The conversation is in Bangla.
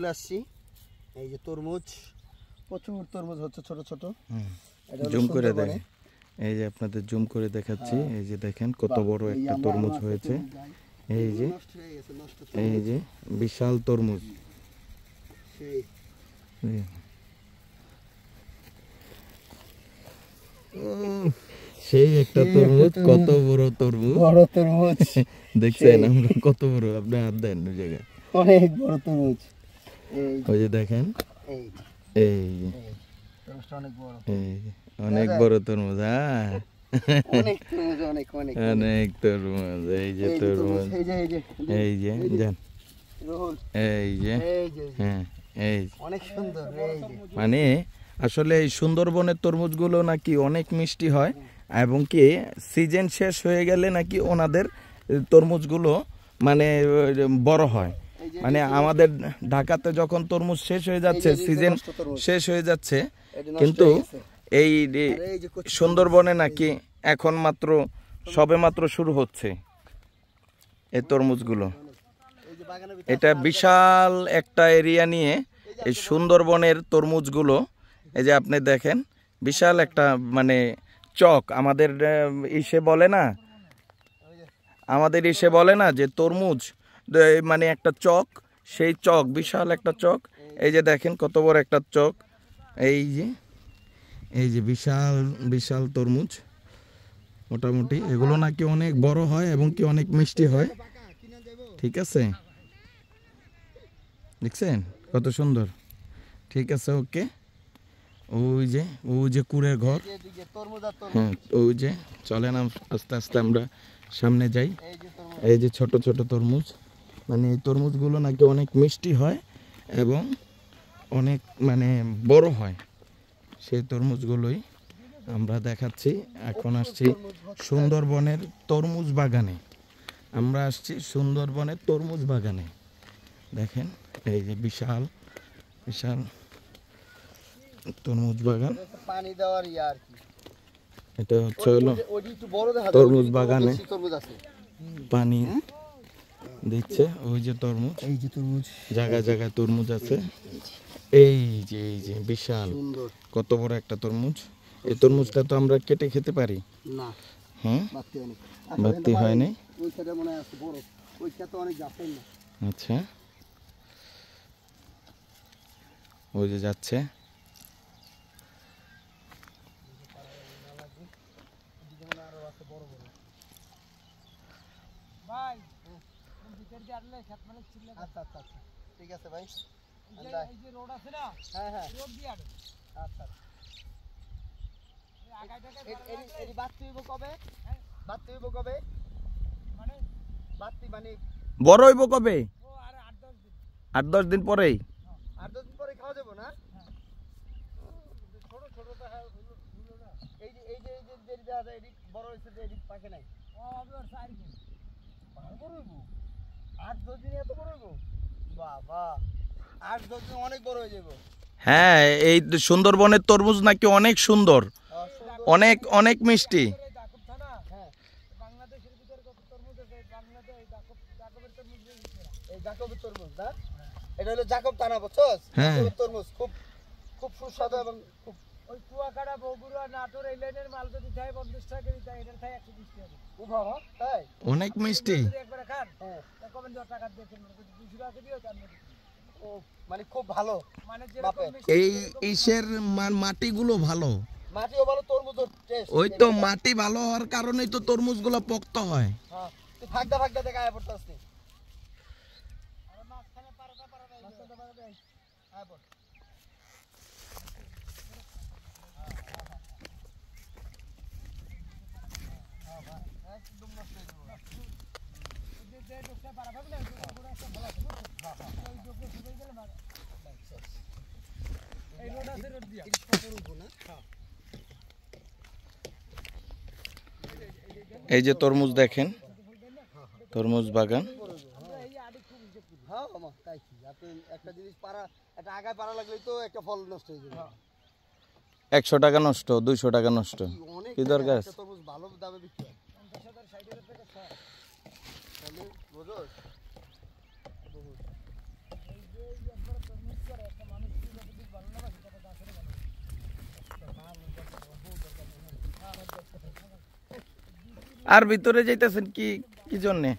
চলে আসছি। এই যে তরমুজ, প্রচুর তরমুজ হচ্ছে ছোট ছোট। জুম করে দেখেন, এই যে আপনাদের জুম করে দেখাচ্ছি। এই যে দেখেন কত বড় একটা তরমুজ হয়েছে। এই যে এই যে বিশাল তরমুজ, সেই একটা তরমুজ। কত বড় তরমুজ, বড় তরমুজ দেখছেন? আমরা কত বড়, আপনি হাত দেন ওই জায়গায়, অনেক বড় তরমুজ। ওই যে দেখেন, এই এই তরমুজটা অনেক বড়, এই অনেক বড় তরমুজ। হ্যাঁ, অনেক তরমুজ, অনেক অনেক অনেক তরমুজ। এই যে তরমুজ, এই যে যান, এই যে, হ্যাঁ এই অনেক সুন্দর। মানে আসলে এই সুন্দরবনের তরমুজগুলো নাকি অনেক মিষ্টি হয়, এবং কি সিজন শেষ হয়ে গেলে নাকি ওনাদের তরমুজগুলো মানে বড় হয়। মানে আমাদের ঢাকাতে যখন তরমুজ শেষ হয়ে যাচ্ছে, সিজন শেষ হয়ে যাচ্ছে, কিন্তু এই সুন্দরবনে নাকি এখন মাত্র সবে মাত্র শুরু হচ্ছে এই তরমুজগুলো। এটা বিশাল একটা এরিয়া নিয়ে এই সুন্দরবনের তরমুজগুলো, এই যে আপনি দেখেন বিশাল একটা মানে চক। আমাদের ইসে বলে না, আমাদের ইসে বলে না যে তরমুজ মানে একটা চক, সেই চক, বিশাল একটা চক। এই যে দেখেন কত বড় একটা চক। এই যে এই যে বিশাল বিশাল তরমুজ, মোটামুটি এগুলো নাকি অনেক বড় হয় এবং কি অনেক মিষ্টি হয়। ঠিক আছে, দেখছেন কত সুন্দর। ঠিক আছে, ওকে। ওই যে কুড়ের ঘর, হ্যাঁ ওই যে। চলেন আস্তে আস্তে আমরা সামনে যাই। এই যে ছোট ছোট তরমুজ, মানে এই তরমুজগুলো নাকি অনেক মিষ্টি হয় এবং অনেক মানে বড় হয়। সেই তরমুজগুলোই আমরা দেখাচ্ছি। এখন আসছি সুন্দরবনের তরমুজ বাগানে। আমরা আসছি সুন্দরবনের তরমুজ বাগানে। দেখেন এই যে বিশাল বিশাল তরমুজ বাগান। পানি দেওয়ার আর কি, এটা হচ্ছে হলো তরমুজ বাগানে পানি দিচ্ছে। ওই যে তরমুজ, এই যে তরমুজ, জায়গায় জায়গায় তরমুজ আছে। এই যে বিশাল কত বড় একটা তরমুজ। এই তরমুজটা তো আমরা কেটে খেতে পারি না? হ্যাঁ, বাতি হয়নি। আচ্ছা, ওই যে যাচ্ছে। আচ্ছা আচ্ছা আচ্ছা, ঠিক আছে ভাই। এই যে রোড আছে না, হ্যাঁ হ্যাঁ, রোড দিয়ে আচ্ছা আচ্ছা। এই বাতি হইব কবে? বাতি হইব কবে? মানে বাতি মানে বড় হইব কবে? ও আরে 8-10 দিন পরেই। 8-10 দিন পরে খাওয়া যাবে না? ছোট ছোট তো হলো না। এই যে দেরি দেওয়া যায়, এদিক বড় হইছে, যে এদিক পাকে নাই। ও হবে আর 4 দিন বড় হইব। 8-10 দিন এত বড় হইব? বাবা, 8-10 দিন অনেক বড় হয়ে যাবে। হ্যাঁ, এই সুন্দরবনের তরমুজ নাকি অনেক সুন্দর, অনেক অনেক মিষ্টি। এটা হলো জাকব থানা, বুঝছস? জাকবের তরমুজ খুব খুব সুস্বাদু এবং খুব ওই কুয়াকাটা, বগুড়া, নাটোর এই লাইনের মাল যদি দেয় 50 টাকা করে দেয়, এটার তাই 120 টাকা। ও বাবা, তাই অনেক মিষ্টি। একবার খান, হ্যাঁ তা কমেন 10 টাকা দিয়ে কিনবেন, 200 টাকা দিও জানেন। ও মানে খুব ভালো, মানে এই ইসের মাটিগুলো ভালো, মাটিও ভালো, তরমুজের টেস্ট। ওই তো মাটি ভালো হওয়ার কারণেই তো তরমুজগুলো পোক্ত হয়। হ্যাঁ, তুই ফাগদা ফাগদা দেখা আয় পড়তাস নি। আরে মাছখানে পারটা দেই, মাছটা পারটা দেই আয় পড়। একদম নষ্ট হয়ে যাবে। যে ডোকটা পারা পাবে না, পুরো একটা ভালো আছে, ওই ডোকে শুকিয়ে গেলে মার। এই রোড আছে, রোড দিয়া কিছু করব না। হ্যাঁ, এই যে তরমুজ দেখেন, তরমুজ বাগান। হ্যাঁ মামা, তাই কি আপনি একটা জিনিস পারা, একটা আগায় পারা লাগলেই তো একটা ফল নষ্ট হয়ে যাবে। 100 টাকা নষ্ট, 200 টাকা নষ্ট, কি দরকার? তরমুজ ভালো দামে বিক্রি হয়, 50,000 60,000 টাকা ছয়। তাহলে বুঝোস, আর ভিতরে যাইতেছেন কি কি জন্যে?